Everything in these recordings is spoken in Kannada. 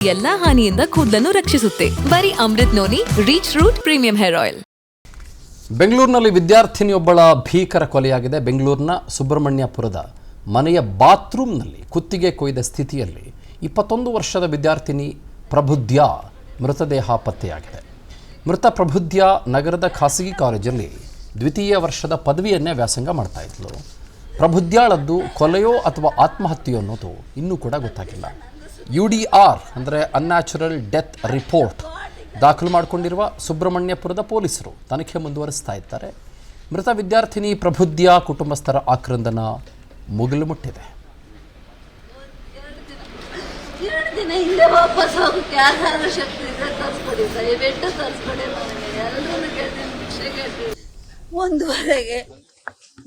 ಎಲ್ಲಾ ಹಾನಿಯಿಂದ ಕೂದಲನ್ನು ರಕ್ಷಿಸುತ್ತೆ. ಬರೀ Amrut noni reach root premium hair oil. ಬೆಂಗಳೂರಿನಲ್ಲಿ ವಿದ್ಯಾರ್ಥಿನಿಯೊಬ್ಬಳ ಭೀಕರ ಕೊಲೆಯಾಗಿದೆ. ಬೆಂಗಳೂರಿನ ಸುಬ್ರಹ್ಮಣ್ಯಪುರದ ಮನೆಯ ಬಾತ್ರೂಮ್ನಲ್ಲಿ ಕುತ್ತಿಗೆ ಕೊಯ್ದ ಸ್ಥಿತಿಯಲ್ಲಿ 21 ವರ್ಷದ ವಿದ್ಯಾರ್ಥಿನಿ ಪ್ರಬುದ್ಧ ಮೃತದೇಹ ಪತ್ತೆಯಾಗಿದೆ. ಮೃತ ಪ್ರಬುದ್ಧ ನಗರದ ಖಾಸಗಿ ಕಾಲೇಜಲ್ಲಿ ದ್ವಿತೀಯ ವರ್ಷದ ಪದವಿಯನ್ನೇ ವ್ಯಾಸಂಗ ಮಾಡ್ತಾ ಇದ್ಲು. ಪ್ರಬುದ್ಧಾಳದ್ದು ಕೊಲೆಯೋ ಅಥವಾ ಆತ್ಮಹತ್ಯೆಯೋ ಅನ್ನೋದು ಇನ್ನೂ ಕೂಡ ಗೊತ್ತಾಗಿಲ್ಲ. UDR ಅಂದರೆ ಅನ್ಯಾಚುರಲ್ ಡೆತ್ ರಿಪೋರ್ಟ್ ದಾಖಲು ಮಾಡಿಕೊಂಡಿರುವ ಸುಬ್ರಹ್ಮಣ್ಯಪುರದ ಪೊಲೀಸರು ತನಿಖೆ ಮುಂದುವರಿಸ್ತಾ ಇದ್ದಾರೆ. ಮೃತ ವಿದ್ಯಾರ್ಥಿನಿ ಪ್ರಬುದ್ಧ ಕುಟುಂಬಸ್ಥರ ಆಕ್ರಂದನ ಮುಗಿಲು ಮುಟ್ಟಿದೆ. ಒಂದುವರೆಗೆ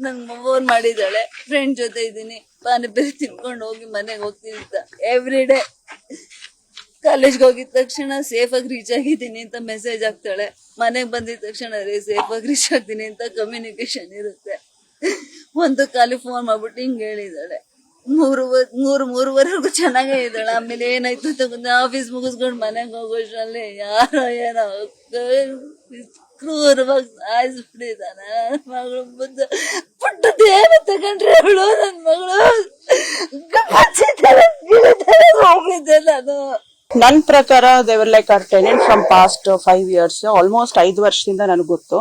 ನಂಗೆ ಫೋನ್ ಮಾಡಿದ್ದಾಳೆ, ಫ್ರೆಂಡ್ ಜೊತೆ ಇದ್ದೀನಿ, ಪಾನಿಪುರಿ ತಿನ್ಕೊಂಡು ಹೋಗಿ ಮನೆಗೆ ಹೋಗ್ತೀನಿ ಅಂತ. ಎವ್ರಿ ಡೇ ಕಾಲೇಜ್ಗೆ ಹೋಗಿದ ತಕ್ಷಣ ಸೇಫಾಗಿ ರೀಚ್ ಆಗಿದ್ದೀನಿ ಅಂತ ಮೆಸೇಜ್ ಹಾಕ್ತಾಳೆ. ಮನೆಗೆ ಬಂದಿದ ತಕ್ಷಣ ಸೇಫಾಗಿ ರೀಚ್ ಆಗ್ತೀನಿ ಅಂತ ಕಮ್ಯುನಿಕೇಶನ್ ಇರುತ್ತೆ. ಒಂದು ಖಾಲಿ ಫೋನ್ ಮಾಡ್ಬಿಟ್ಟು ಹಿಂಗೆ ಹೇಳಿದ್ದಾಳೆ. ಮೂರುವರೆಗೂ ಚೆನ್ನಾಗೇ ಇದ್ದಾಳೆ. ಆಮೇಲೆ ಏನಾಯ್ತು ಅಂತ ಆಫೀಸ್ ಮುಗಿಸ್ಕೊಂಡು ಮನೆಗೆ ಹೋಗೋಷ್ಟರಲ್ಲಿ ಯಾರೋ ಏನೋ ಕ್ರೂರವಾಗಿ ಸಾಯಿಸ್ಬಿಟ್ಟಿದ್ದಾನೆ. ನನ್ನ ಮಗಳು ಪುಟ್ಟ ದೇವ ತಗೊಂಡ್ರೆ ಅವಳು ನನ್ನ ಮಗಳು ಹೋಗಿದ್ದೆ ನಾನು. ನನ್ನ ಪ್ರಕಾರ ದೇವರ್ like our tenant from past 5 years, almost 5 ವರ್ಷದಿಂದ ನನಗೆ ಗೊತ್ತು.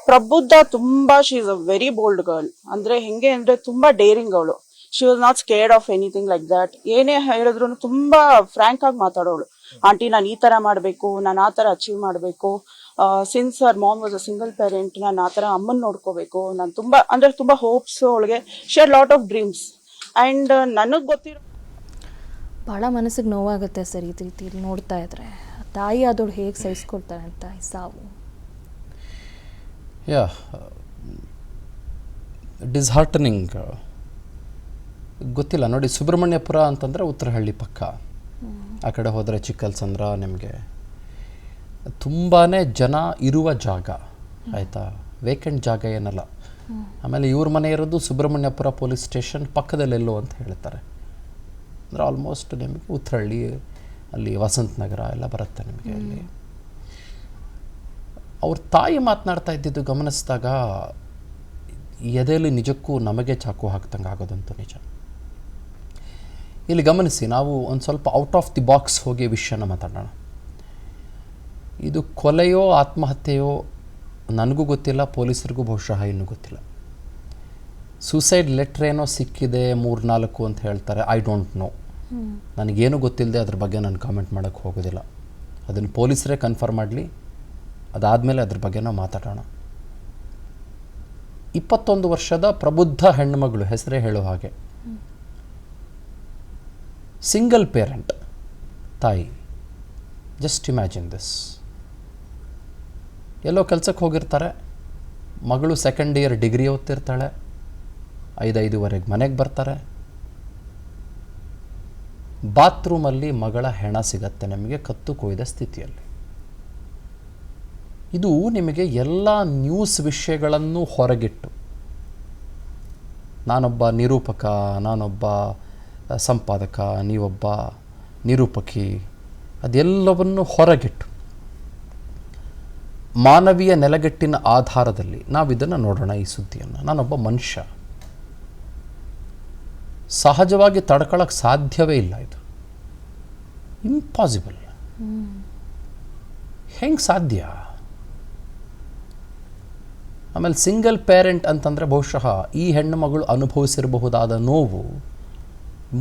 ಪ್ರಬುದ್ಧ ತುಂಬಾ she is a very bold girl. ಅಂದ್ರೆ ಹೆಂಗೆ ಅಂದ್ರೆ ತುಂಬಾ ಡೇರಿಂಗ್ ಅವಳು. She was not scared of anything like that. ಏನೇ ಹೇಳಿದ್ರು ತುಂಬಾ ಫ್ರಾಂಕ್ ಆಗಿ ಮಾತಾಡೋಳು. ಆಂಟಿ ನಾನು ಈ ತರ ಮಾಡ್ಬೇಕು, ನಾನು ಆ ತರ ಅಚೀವ್ ಮಾಡ್ಬೇಕು, since our mom was a single parent, ನಾನು ಆ ತರ ಅಮ್ಮನ್ ನೋಡ್ಕೋಬೇಕು, ನಾನು ತುಂಬಾ ಹೋಪ್ಸ್ ಅವಳಿಗೆ. She had lot of dreams. And ನನಗ್ ಗೊತ್ತಿರೋ ಭಾಳ ಮನಸ್ಸಿಗೆ ನೋವಾಗುತ್ತೆ ಸರ್ ಈ ರೀತಿಯಲ್ಲಿ ನೋಡ್ತಾ ಇದ್ರೆ. ತಾಯಿ ಆದವಳು ಹೇಗೆ ಸಹಿಸ್ಕೊಳ್ತಾಳೆ ಅಂತ ಈ ಸಾವು. ಡಿಸ್ಹಾರ್ಟನಿಂಗ್. ಗೊತ್ತಿಲ್ಲ ನೋಡಿ, ಸುಬ್ರಹ್ಮಣ್ಯಪುರ ಅಂತಂದರೆ ಉತ್ತರಹಳ್ಳಿ ಪಕ್ಕ. ಆ ಕಡೆ ಹೋದರೆ ಚಿಕ್ಕಲ್ಸಂದ್ರ ನಿಮಗೆ ತುಂಬಾ ಜನ ಇರುವ ಜಾಗ, ಆಯಿತಾ, ವೇಕೆಂಟ್ ಜಾಗ ಏನಲ್ಲ. ಆಮೇಲೆ ಇವ್ರ ಮನೆ ಇರೋದು ಸುಬ್ರಹ್ಮಣ್ಯಪುರ ಪೊಲೀಸ್ ಸ್ಟೇಷನ್ ಪಕ್ಕದಲ್ಲೆಲ್ಲೋ ಅಂತ ಹೇಳ್ತಾರೆ. ಅಂದರೆ ಆಲ್ಮೋಸ್ಟ್ ನಿಮಗೆ ಉತ್ತರಹಳ್ಳಿ, ಅಲ್ಲಿ ವಸಂತ ನಗರ ಎಲ್ಲ ಬರುತ್ತೆ ನಿಮಗೆ. ಅಲ್ಲಿ ಅವ್ರ ತಾಯಿ ಮಾತನಾಡ್ತಾ ಇದ್ದಿದ್ದು ಗಮನಿಸಿದಾಗ ಎದೆಯಲ್ಲಿ ನಿಜಕ್ಕೂ ನಮಗೆ ಚಾಕು ಹಾಕ್ದಂಗೆ ಆಗೋದಂತೂ ನಿಜ. ಇಲ್ಲಿ ಗಮನಿಸಿ, ನಾವು ಒಂದು ಸ್ವಲ್ಪ ಔಟ್ ಆಫ್ ದಿ ಬಾಕ್ಸ್ ಹೋಗಿ ವಿಷಯನ ಮಾತಾಡೋಣ. ಇದು ಕೊಲೆಯೋ ಆತ್ಮಹತ್ಯೆಯೋ ನನಗೂ ಗೊತ್ತಿಲ್ಲ, ಪೊಲೀಸರಿಗೂ ಬಹುಶಃ ಇನ್ನೂ ಗೊತ್ತಿಲ್ಲ. ಸೂಸೈಡ್ ಲೆಟ್ರ್ ಏನೋ ಸಿಕ್ಕಿದೆ 3-4 ಅಂತ ಹೇಳ್ತಾರೆ. ಐ ಡೋಂಟ್ ನೋ, ನನಗೇನು ಗೊತ್ತಿಲ್ಲದೆ ಅದ್ರ ಬಗ್ಗೆ ನಾನು ಕಾಮೆಂಟ್ ಮಾಡೋಕ್ಕೆ ಹೋಗೋದಿಲ್ಲ. ಅದನ್ನು ಪೊಲೀಸರೇ ಕನ್ಫರ್ಮ್ ಮಾಡಲಿ, ಅದಾದಮೇಲೆ ಅದ್ರ ಬಗ್ಗೆ ನಾವು ಮಾತಾಡೋಣ. 21 ವರ್ಷದ ಪ್ರಬುದ್ಧ ಹೆಣ್ಣುಮಗಳು, ಹೆಸರೇ ಹೇಳೋ ಹಾಗೆ, ಸಿಂಗಲ್ ಪೇರೆಂಟ್ ತಾಯಿ. Just imagine this. ಎಲ್ಲೋ ಕೆಲಸಕ್ಕೆ ಹೋಗಿರ್ತಾರೆ, ಮಗಳು 2nd year ಡಿಗ್ರಿ ಓದ್ತಿರ್ತಾಳೆ, 5-5:30 ಮನೆಗೆ ಬರ್ತಾರೆ. ಬಾತ್ರೂಮಲ್ಲಿ ಮಗಳ ಹೆಣ ಸಿಗತ್ತೆ ನಿಮಗೆ, ಕತ್ತು ಕೊಯ್ದ ಸ್ಥಿತಿಯಲ್ಲಿ. ಇದು ನಿಮಗೆ ಎಲ್ಲ ನ್ಯೂಸ್ ವಿಷಯಗಳನ್ನು ಹೊರಗಿಟ್ಟು, ನಾನೊಬ್ಬ ನಿರೂಪಕ, ನಾನೊಬ್ಬ ಸಂಪಾದಕ, ನೀವೊಬ್ಬ ನಿರೂಪಕಿ, ಅದೆಲ್ಲವನ್ನು ಹೊರಗಿಟ್ಟು ಮಾನವೀಯ ನೆಲೆಗಟ್ಟಿನ ಆಧಾರದಲ್ಲಿ ನಾವಿದನ್ನು ನೋಡೋಣ. ಈ ಸುದ್ದಿಯನ್ನು ನಾನೊಬ್ಬ ಮನುಷ್ಯ, ಸಹಜವಾಗಿ ತಡ್ಕೊಳ್ಳೋಕ್ಕೆ ಸಾಧ್ಯವೇ ಇಲ್ಲ. ಇದು ಇಂಪಾಸಿಬಲ್. ಹೆಂಗೆ ಸಾಧ್ಯ? ಆಮೇಲೆ ಸಿಂಗಲ್ ಪೇರೆಂಟ್ ಅಂತಂದರೆ ಬಹುಶಃ ಈ ಹೆಣ್ಣು ಮಗಳು ಅನುಭವಿಸಿರಬಹುದಾದ ನೋವು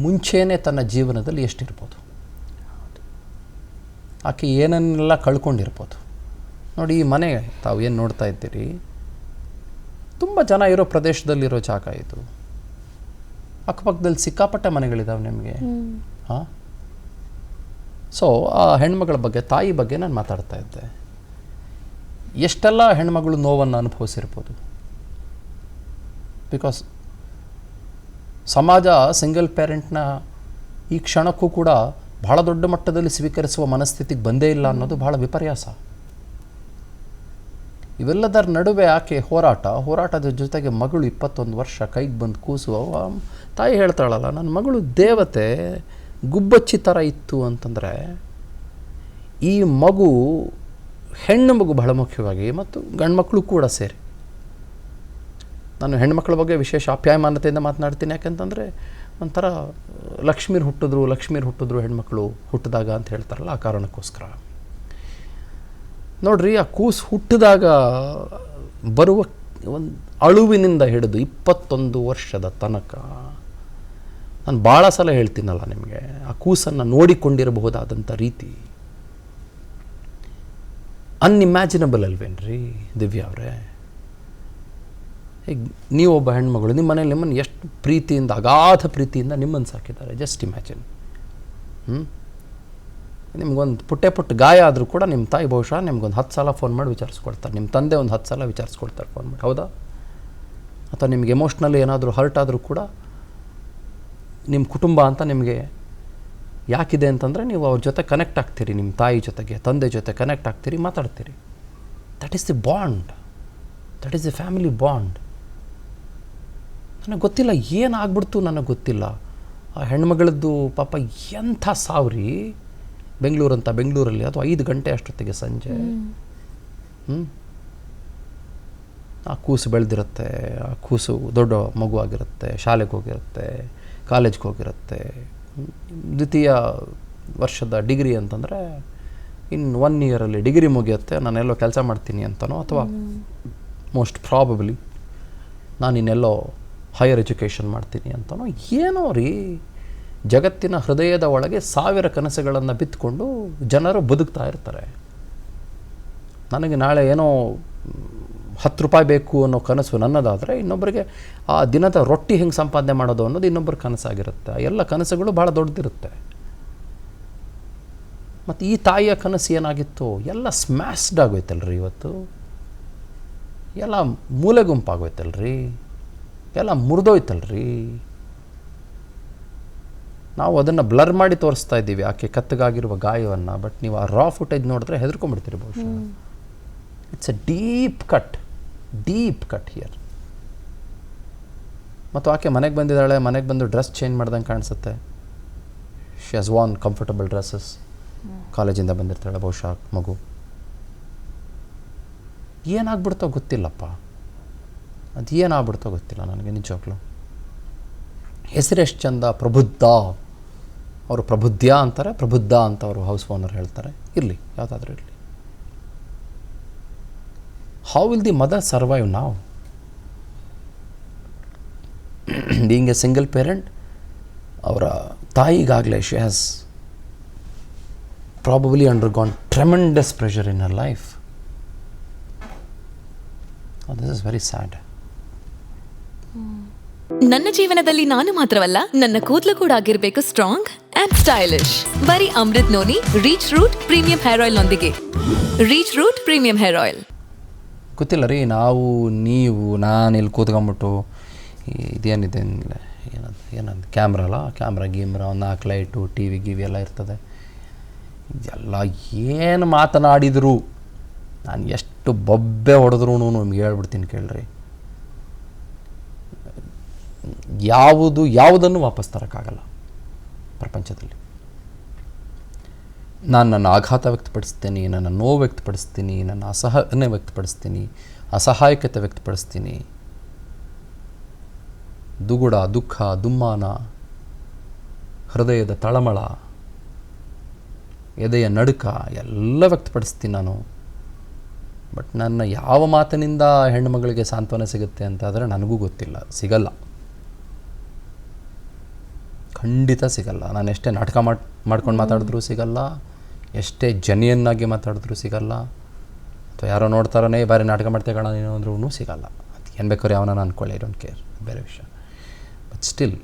ಮುಂಚೆನೇ ತನ್ನ ಜೀವನದಲ್ಲಿ ಎಷ್ಟಿರ್ಬೋದು, ಆಕೆ ಏನನ್ನೆಲ್ಲ ಕಳ್ಕೊಂಡಿರ್ಬೋದು. ನೋಡಿ, ಈ ಮನೆ ತಾವು ಏನು ನೋಡ್ತಾ ಇದ್ದೀರಿ, ತುಂಬ ಜನ ಇರೋ ಪ್ರದೇಶದಲ್ಲಿರೋ ಜಾಗ ಇದು. ಅಕ್ಕಪಕ್ಕದಲ್ಲಿ ಸಿಕ್ಕಾಪಟ್ಟೆ ಮನೆಗಳಿದ್ದಾವೆ ನಿಮಗೆ. ಹಾಂ, ಸೊ ಆ ಹೆಣ್ಮಗಳ ಬಗ್ಗೆ, ತಾಯಿ ಬಗ್ಗೆ ನಾನು ಮಾತಾಡ್ತಾ ಇದ್ದೆ. ಎಷ್ಟೆಲ್ಲ ಹೆಣ್ಮಗಳು ನೋವನ್ನು ಅನುಭವಿಸಿರ್ಬೋದು. ಬಿಕಾಸ್ ಸಮಾಜ ಸಿಂಗಲ್ ಪೇರೆಂಟ್ನ ಈ ಕ್ಷಣಕ್ಕೂ ಕೂಡ ಬಹಳ ದೊಡ್ಡ ಮಟ್ಟದಲ್ಲಿ ಸ್ವೀಕರಿಸುವ ಮನಸ್ಥಿತಿಗೆ ಬಂದೇ ಇಲ್ಲ ಅನ್ನೋದು ಬಹಳ ವಿಪರ್ಯಾಸ. ಇವೆಲ್ಲದರ ನಡುವೆ ಆಕೆ ಹೋರಾಟದ ಜೊತೆಗೆ ಮಗಳು 21 ವರ್ಷ ಕೈಗೆ ಬಂದು ಕೂಸು. ತಾಯಿ ಹೇಳ್ತಾಳಲ್ಲ, ನನ್ನ ಮಗಳು ದೇವತೆ, ಗುಬ್ಬಚ್ಚಿ ಥರ ಇತ್ತು ಅಂತಂದರೆ ಈ ಮಗು ಹೆಣ್ಣು ಮಗು ಬಹಳ ಮುಖ್ಯವಾಗಿ ಮತ್ತು ಗಂಡು ಮಕ್ಕಳು ಕೂಡ ಸೇರಿ. ನಾನು ಹೆಣ್ಮಕ್ಳ ಬಗ್ಗೆ ವಿಶೇಷ ಆಪ್ಯಾಯಮಾನತೆಯಿಂದ ಮಾತನಾಡ್ತೀನಿ. ಯಾಕೆಂತಂದರೆ ಒಂಥರ ಲಕ್ಷ್ಮೀರು ಹುಟ್ಟಿದ್ರು ಹೆಣ್ಮಕ್ಳು ಹುಟ್ಟಿದಾಗ ಅಂತ ಹೇಳ್ತಾರಲ್ಲ, ಆ ಕಾರಣಕ್ಕೋಸ್ಕರ. ನೋಡ್ರಿ, ಆ ಕೂಸು ಹುಟ್ಟಿದಾಗ ಬರುವ ಒಂದು ಅಳುವಿನಿಂದ ಹಿಡಿದು 21 ವರ್ಷದ ತನಕ ನಾನು ಭಾಳ ಸಲ ಹೇಳ್ತೀನಲ್ಲ ನಿಮಗೆ, ಆ ಕೂಸನ್ನು ನೋಡಿಕೊಂಡಿರಬಹುದಾದಂಥ ರೀತಿ ಅನ್ಇಮ್ಯಾಜಿನಬಲ್ ಅಲ್ವೇನ್ರಿ ದಿವ್ಯಾ ಅವರೇ? ಈಗ ನೀವೊಬ್ಬ ಹೆಣ್ಮಗಳು, ನಿಮ್ಮ ಮನೇಲಿ ನಿಮ್ಮನ್ನು ಎಷ್ಟು ಪ್ರೀತಿಯಿಂದ, ಅಗಾಧ ಪ್ರೀತಿಯಿಂದ ನಿಮ್ಮನ್ನು ಸಾಕಿದ್ದಾರೆ. Just imagine. ನಿಮ್ಗೊಂದು ಪುಟ್ಟ ಗಾಯ ಆದರೂ ಕೂಡ ನಿಮ್ಮ ತಾಯಿ ಬಹುಶಃ ನಿಮ್ಗೊಂದು 10 ಸಲ ಫೋನ್ ಮಾಡಿ ವಿಚಾರಿಸ್ಕೊಳ್ತಾರೆ. ನಿಮ್ಮ ತಂದೆ ಒಂದು 10 ಸಲ ವಿಚಾರಿಸ್ಕೊಳ್ತಾರೆ ಫೋನ್ ಮಾಡಿ, ಹೌದಾ? ಅಥವಾ ನಿಮ್ಗೆ ಎಮೋಷ್ನಲಿ ಏನಾದರೂ ಹರ್ಟ್ ಆದರೂ ಕೂಡ ನಿಮ್ಮ ಕುಟುಂಬ ಅಂತ ನಿಮಗೆ ಯಾಕಿದೆ ಅಂತಂದರೆ ನೀವು ಅವ್ರ ಜೊತೆ ಕನೆಕ್ಟ್ ಆಗ್ತೀರಿ, ನಿಮ್ಮ ತಾಯಿ ಜೊತೆಗೆ, ತಂದೆ ಜೊತೆ ಕನೆಕ್ಟ್ ಆಗ್ತೀರಿ, ಮಾತಾಡ್ತೀರಿ. That is the bond, that is the family bond. ನನಗೆ ಗೊತ್ತಿಲ್ಲ ಏನಾಗ್ಬಿಡ್ತು, ನನಗೆ ಗೊತ್ತಿಲ್ಲ. ಆ ಹೆಣ್ಮಗಳದ್ದು ಪಾಪ ಎಂಥ ಸಾವ್ರಿ. ಬೆಂಗಳೂರಲ್ಲಿ ಅದು 5 ಗಂಟೆ ಅಷ್ಟೊತ್ತಿಗೆ ಸಂಜೆ. ಆ ಕೂಸು ಬೆಳೆದಿರುತ್ತೆ, ಆ ಕೂಸು ದೊಡ್ಡ ಮಗು ಆಗಿರುತ್ತೆ, ಶಾಲೆಗೆ ಹೋಗಿರುತ್ತೆ, ಕಾಲೇಜ್ಗೆ ಹೋಗಿರುತ್ತೆ. ದ್ವಿತೀಯ ವರ್ಷದ ಡಿಗ್ರಿ ಅಂತಂದರೆ ಇನ್ನು 1 ಇಯರಲ್ಲಿ ಡಿಗ್ರಿ ಮುಗಿಯುತ್ತೆ, ನಾನೆಲ್ಲೋ ಕೆಲಸ ಮಾಡ್ತೀನಿ ಅಂತನೋ, ಅಥವಾ ಮೋಸ್ಟ್ ಪ್ರಾಬಬ್ಲಿ ನಾನು ಇನ್ನೆಲ್ಲೋ ಹೈಯರ್ ಎಜುಕೇಷನ್ ಮಾಡ್ತೀನಿ ಅಂತನೋ, ಏನೋ ರೀ. ಜಗತ್ತಿನ ಹೃದಯದ ಒಳಗೆ 1000 ಕನಸುಗಳನ್ನು ಬಿತ್ಕೊಂಡು ಜನರು ಬದುಕ್ತಾ ಇರ್ತಾರೆ. ನನಗೆ ನಾಳೆ ಏನೋ 10 ರೂಪಾಯಿ ಬೇಕು ಅನ್ನೋ ಕನಸು ನನ್ನದಾದರೆ, ಇನ್ನೊಬ್ಬರಿಗೆ ಆ ದಿನದ ರೊಟ್ಟಿ ಹೆಂಗೆ ಸಂಪಾದನೆ ಮಾಡೋದು ಅನ್ನೋದು ಇನ್ನೊಬ್ಬರ ಕನಸಾಗಿರುತ್ತೆ. ಎಲ್ಲ ಕನಸುಗಳು ಭಾಳ ದೊಡ್ಡದಿರುತ್ತೆ. ಮತ್ತು ಈ ತಾಯಿಯ ಕನಸು ಏನಾಗಿತ್ತು, ಎಲ್ಲ ಸ್ಮ್ಯಾಶ್ಡ್ ಆಗೋಯ್ತಲ್ರಿ. ಇವತ್ತು ಎಲ್ಲ ಮೂಲೆ ಗುಂಪಾಗೋಯ್ತಲ್ರಿ, ಎಲ್ಲ ಮುರಿದೋಯ್ತಲ್ರಿ. ನಾವು ಅದನ್ನು ಬ್ಲರ್ ಮಾಡಿ ತೋರಿಸ್ತಾ ಇದ್ದೀವಿ, ಆಕೆ ಕತ್ತಗಾಗಿರುವ ಗಾಯವನ್ನು. ಬಟ್ ನೀವು ಆ ರಾ ಫುಟೇಜ್ ನೋಡಿದ್ರೆ ಹೆದರ್ಕೊಂಡ್ಬಿಡ್ತೀರಿ ಬಹುಶಃ. It's A deep cut here. ಮತ್ತು ಆಕೆ ಮನೆಗೆ ಬಂದಿದ್ದಾಳೆ, ಮನೆಗೆ ಬಂದು ಡ್ರೆಸ್ ಚೇಂಜ್ ಮಾಡ್ದಂಗೆ ಕಾಣಿಸುತ್ತೆ. She has von comfortable dresses. ಕಾಲೇಜಿಂದ ಬಂದಿರ್ತಾಳೆ ಬಹುಶಃ ಮಗು. ಏನಾಗ್ಬಿಡ್ತೋ ಗೊತ್ತಿಲ್ಲಪ್ಪ, ಅದು ಏನಾಗ್ಬಿಡ್ತೋ ಗೊತ್ತಿಲ್ಲ ನನಗೆ ನಿಜವಾಗ್ಲೂ. ಹೆಸರೆಷ್ಟು ಚಂದ, ಪ್ರಬುದ್ಧ. ಅವರು ಪ್ರಬುದ್ಧ ಅಂತಾರೆ, ಪ್ರಬುದ್ಧ ಅಂತ ಅವರು ಹೌಸ್ ಓನರ್ ಹೇಳ್ತಾರೆ. ಇರಲಿ, ಯಾವುದಾದ್ರೂ ಇರಲಿ. How will the mother survive ನಾವು? ಬೀಯಿಂಗ್ ಎ ಸಿಂಗಲ್ ಪೇರೆಂಟ್, ಅವರ ತಾಯಿಗಾಗಲೇ she has probably undergone tremendous pressure in her life. This is very sad. ನನ್ನ ಜೀವನದಲ್ಲಿ ನಾನು ಮಾತ್ರವಲ್ಲ, ನನ್ನ ಕೂದಲು ಕೂಡ ಆಗಿರ್ಬೇಕು ಸ್ಟ್ರಾಂಗ್ ಅಂಡ್ ಸ್ಟೈಲಿಶ್. ಬರೀ Amrut noni reach root premium hair oil ನೊಂದಿಗೆ. Reach root premium hair oil. ಗೊತ್ತಿಲ್ಲ ರೀ, ನಾವು ನೀವು ನಾನು ಇಲ್ಲಿ ಕೂತ್ಕೊಂಬಿಟ್ಟು ಇದೇನಿದೆ ಏನಂತ ಕ್ಯಾಮ್ರಾ ಅಲ್ಲ, ಕ್ಯಾಮ್ರಾ ಒಂದು 4 ಲೈಟು, ಟಿ ವಿ ಎಲ್ಲ ಇರ್ತದೆ. ಎಲ್ಲ ಏನು ಮಾತನಾಡಿದ್ರು, ನಾನು ಎಷ್ಟು ಬೊಬ್ಬೆ ಹೊಡೆದ್ರೂ ನಿಮ್ಗೆ ಹೇಳ್ಬಿಡ್ತೀನಿ ಕೇಳ್ರಿ. ಯಾವುದನ್ನು ವಾಪಸ್ ತರೋಕ್ಕಾಗಲ್ಲ ಪ್ರಪಂಚದಲ್ಲಿ. ನಾನು ನನ್ನ ಆಘಾತ ವ್ಯಕ್ತಪಡಿಸ್ತೀನಿ, ನನ್ನ ನೋವು ವ್ಯಕ್ತಪಡಿಸ್ತೀನಿ, ನನ್ನ ಅಸಹನೆ ವ್ಯಕ್ತಪಡಿಸ್ತೀನಿ, ಅಸಹಾಯಕತೆ ವ್ಯಕ್ತಪಡಿಸ್ತೀನಿ, ದುಗುಡ, ದುಃಖ, ದುಮ್ಮಾನ, ಹೃದಯದ ತಳಮಳ, ಎದೆಯ ನಡುಕ ಎಲ್ಲ ವ್ಯಕ್ತಪಡಿಸ್ತೀನಿ ನಾನು. ಬಟ್ ನನ್ನ ಯಾವ ಮಾತಿನಿಂದ ಹೆಣ್ಣುಮಗಳಿಗೆ ಸಾಂತ್ವನ ಸಿಗುತ್ತೆ ಅಂತಾದರೆ ನನಗೂ ಗೊತ್ತಿಲ್ಲ, ಸಿಗಲ್ಲ, ಖಂಡಿತ ಸಿಗಲ್ಲ. ನಾನು ಎಷ್ಟೇ ನಾಟಕ ಮಾಡ್ಕೊಂಡು ಮಾತಾಡಿದ್ರೂ ಸಿಗಲ್ಲ, ಎಷ್ಟೇ ಜೆನ್ಯೂನ್ನಾಗಿ ಮಾತಾಡಿದ್ರೂ ಸಿಗಲ್ಲ, ಅಥವಾ ಯಾರೋ ನೋಡ್ತಾರನೇ ಬಾರಿ ನಾಟಕ ಮಾಡ್ತೇ ಕಾಣ ನೀನು ಅಂದ್ರೂ ಸಿಗಲ್ಲ. ಅದು ಏನು ಬೇಕಾದ್ರೆ ಯಾವನ ಅಂದ್ಕೊಳ್ಳಿ, ಐ ಡೋಂಟ್ ಕೇರ್, ಬೇರೆ ವಿಷಯ. ಬಟ್ ಸ್ಟಿಲ್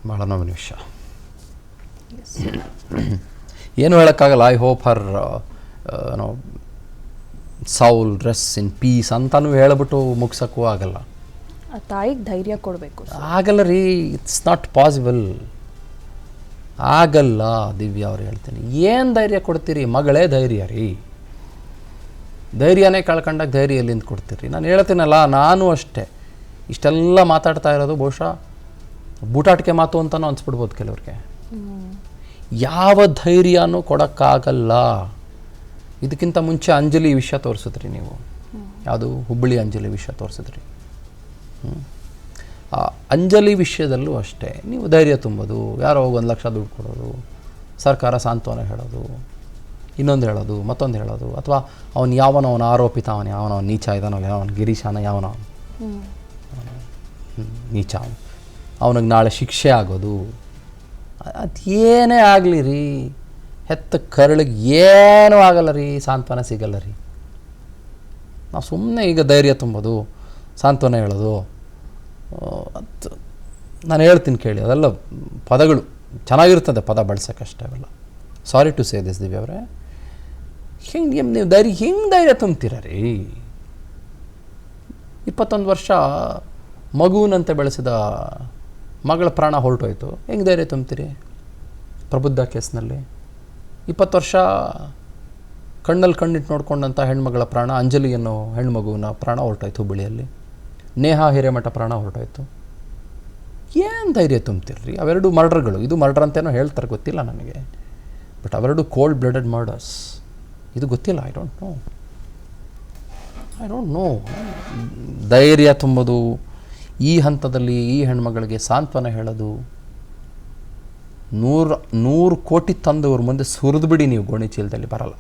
ಭಾಳ ನೋವಿನ ವಿಷಯ. ಏನು ಹೇಳೋಕ್ಕಾಗಲ್ಲ. I hope her soul rest in peace ಅಂತಾನು ಹೇಳ್ಬಿಟ್ಟು ಮುಗ್ಸೋಕ್ಕೂ ಆಗಲ್ಲ. ಆ ತಾಯಿಗೆ ಧೈರ್ಯ ಕೊಡಬೇಕು. ಆಗಲ್ಲ ರೀ, ಇಟ್ಸ್ ನಾಟ್ ಪಾಸಿಬಲ್. ಆಗಲ್ಲ ದಿವ್ಯಾ ಅವ್ರು ಹೇಳ್ತೀನಿ. ಏನು ಧೈರ್ಯ ಕೊಡ್ತೀರಿ? ಮಗಳೇ ಧೈರ್ಯ ರೀ. ಧೈರ್ಯನೇ ಕಳ್ಕೊಂಡಾಗ ಧೈರ್ಯ ಎಲ್ಲಿಂದ ಕೊಡ್ತೀರಿ? ನಾನು ಹೇಳ್ತೀನಲ್ಲ, ನಾನು ಅಷ್ಟೇ ಇಷ್ಟೆಲ್ಲ ಮಾತಾಡ್ತಾ ಇರೋದು ಬಹುಶಃ ಬೂಟಾಟಿಕೆ ಮಾತು ಅಂತಲೂ ಅನ್ಸ್ಬಿಡ್ಬೋದು ಕೆಲವ್ರಿಗೆ. ಯಾವ ಧೈರ್ಯನೂ ಕೊಡೋಕ್ಕಾಗಲ್ಲ. ಇದಕ್ಕಿಂತ ಮುಂಚೆ ಅಂಜಲಿ ವಿಷಯ ತೋರಿಸಿದ್ರಿ ನೀವು, ಯಾವುದು ಹುಬ್ಬಳ್ಳಿ ಅಂಜಲಿ ವಿಷಯ ತೋರಿಸಿದ್ರಿ. ಆ ಅಂಜಲಿ ವಿಷಯದಲ್ಲೂ ಅಷ್ಟೇ ನೀವು ಧೈರ್ಯ ತುಂಬೋದು, ಯಾರೋ 1 ಲಕ್ಷ ದುಡ್ಡು ಕೊಡೋದು, ಸರ್ಕಾರ ಸಾಂತ್ವನ ಹೇಳೋದು, ಇನ್ನೊಂದು ಹೇಳೋದು, ಮತ್ತೊಂದು ಹೇಳೋದು, ಅಥವಾ ಅವನ ಆರೋಪಿತ ಯಾವನೋ ನೀಚ ಇದ್ದಾನೋ, ಯಾವನ ಗಿರೀಶಾನ ಯಾವನೋ ನೀಚ, ಅವನಿಗೆ ನಾಳೆ ಶಿಕ್ಷೆ ಆಗೋದು. ಅದು ಏನೇ ಆಗಲಿ ರೀ, ಹೆತ್ತ ಕರಳಿಗೆ ಏನೂ ಆಗಲ್ಲ ರೀ, ಸಾಂತ್ವನ ಸಿಗಲ್ಲ ರೀ. ನಾವು ಸುಮ್ಮನೆ ಈಗ ಧೈರ್ಯ ತುಂಬೋದು, ಸಾಂತ್ವನ ಹೇಳೋದು, ಅದು ನಾನು ಹೇಳ್ತೀನಿ ಕೇಳಿ, ಅದೆಲ್ಲ ಪದಗಳು ಚೆನ್ನಾಗಿರ್ತದೆ, ಪದ ಬಳಸೋಕ್ಕಷ್ಟೇ ಅವೆಲ್ಲ. ಸಾರಿ ಟು ಸೇ ದಿಸ್ ದಿವ್ಯ ಅವರೇ, ಹಿಂಗೆ ನೀವು ಧೈರ್ಯ ತುಂಬ್ತೀರ ರೀ. 21 ವರ್ಷ ಮಗುವಿನಂತೆ ಬೆಳೆಸಿದ ಮಗಳ ಪ್ರಾಣ ಹೊರಟೋಯ್ತು, ಹೆಂಗೆ ಧೈರ್ಯ ತುಂಬ್ತೀರಿ? ಪ್ರಬುದ್ಧ ಕೇಸ್ನಲ್ಲಿ 20 ವರ್ಷ ಕಣ್ಣಲ್ಲಿ ಕಣ್ಣಿಟ್ಟು ನೋಡ್ಕೊಂಡಂಥ ಹೆಣ್ಮಗಳ ಪ್ರಾಣ, ಅಂಜಲಿ ಅನ್ನೋ ಹೆಣ್ಮಗುವಿನ ಪ್ರಾಣ ಹೊರಟೋಯ್ತು ಹುಬ್ಬಳ್ಳಿಯಲ್ಲಿ. ನೇಹಾ ಹಿರೇಮಠ ಪ್ರಾಣ ಹೊರಟೋಯ್ತು. ಏನು ಧೈರ್ಯ ತುಂಬ್ತಿರ್ರಿ? ಅವೆರಡು ಮರ್ಡರ್ಗಳು. ಇದು ಮರ್ಡರ್ ಅಂತೇನೋ ಹೇಳ್ತಾರೆ, ಗೊತ್ತಿಲ್ಲ ನನಗೆ, ಬಟ್ ಅವೆರಡು ಕೋಲ್ಡ್ ಬ್ಲಡೆಡ್ ಮರ್ಡರ್ಸ್. ಇದು ಗೊತ್ತಿಲ್ಲ, ಐ ಡೋಂಟ್ ನೋ. ಧೈರ್ಯ ತುಂಬೋದು, ಈ ಹಂತದಲ್ಲಿ ಈ ಹೆಣ್ಮಗಳಿಗೆ ಸಾಂತ್ವನ ಹೇಳೋದು, 100 ಕೋಟಿ ತಂದವ್ರ ಮುಂದೆ ಸುರಿದು ಬಿಡಿ ನೀವು, ಗೋಣಿ ಚೀಲದಲ್ಲಿ ಬರಲ್ಲ.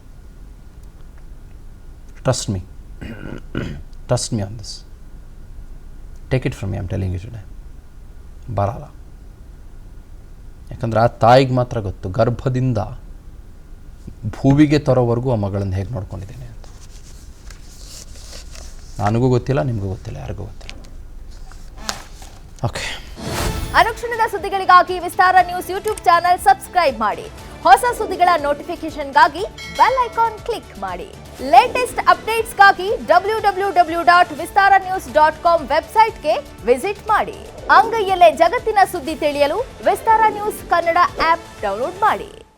Trust me on this. Take it from me, I am telling you today. ಬರಲ್ಲ. ಯಾಕಂದ್ರೆ ಆ ತಾಯಿಗೆ ಮಾತ್ರ ಗೊತ್ತು, ಗರ್ಭದಿಂದ ಭೂವಿಗೆ ತರೋವರೆಗೂ ಆ ಮಗಳನ್ನು ಹೇಗೆ ನೋಡ್ಕೊಂಡಿದ್ದೀನಿ ಅಂತ. ನನಗೂ ಗೊತ್ತಿಲ್ಲ, ನಿಮಗೂ ಗೊತ್ತಿಲ್ಲ, ಯಾರಿಗೂ ಗೊತ್ತಿಲ್ಲ. ಓಕೆ. ಅನುಕ್ಷಣದ ಸುದ್ದಿಗಳಿಗಾಗಿ ವಿಸ್ತಾರ ನ್ಯೂಸ್ ಯೂಟ್ಯೂಬ್ ಚಾನೆಲ್ ಸಬ್ಸ್ಕ್ರೈಬ್ ಮಾಡಿ. ಹೊಸ ಸುದ್ದಿಗಳ ನೋಟಿಫಿಕೇಶನ್ಗಾಗಿ ಬೆಲ್ ಐಕಾನ್ ಕ್ಲಿಕ್ ಮಾಡಿ. ಲೇಟೆಸ್ಟ್ ಅಪ್ಡೇಟ್ಸ್ಗಾಗಿ www.vistaranews.com ವೆಬ್ಸೈಟ್ಗೆ ವಿಸಿಟ್ ಮಾಡಿ. ಅಂಗೈಯಲ್ಲೇ ಜಗತ್ತಿನ ಸುದ್ದಿ ತಿಳಿಯಲು ವಿಸ್ತಾರ ನ್ಯೂಸ್ ಕನ್ನಡ ಆಪ್ ಡೌನ್ಲೋಡ್ ಮಾಡಿ.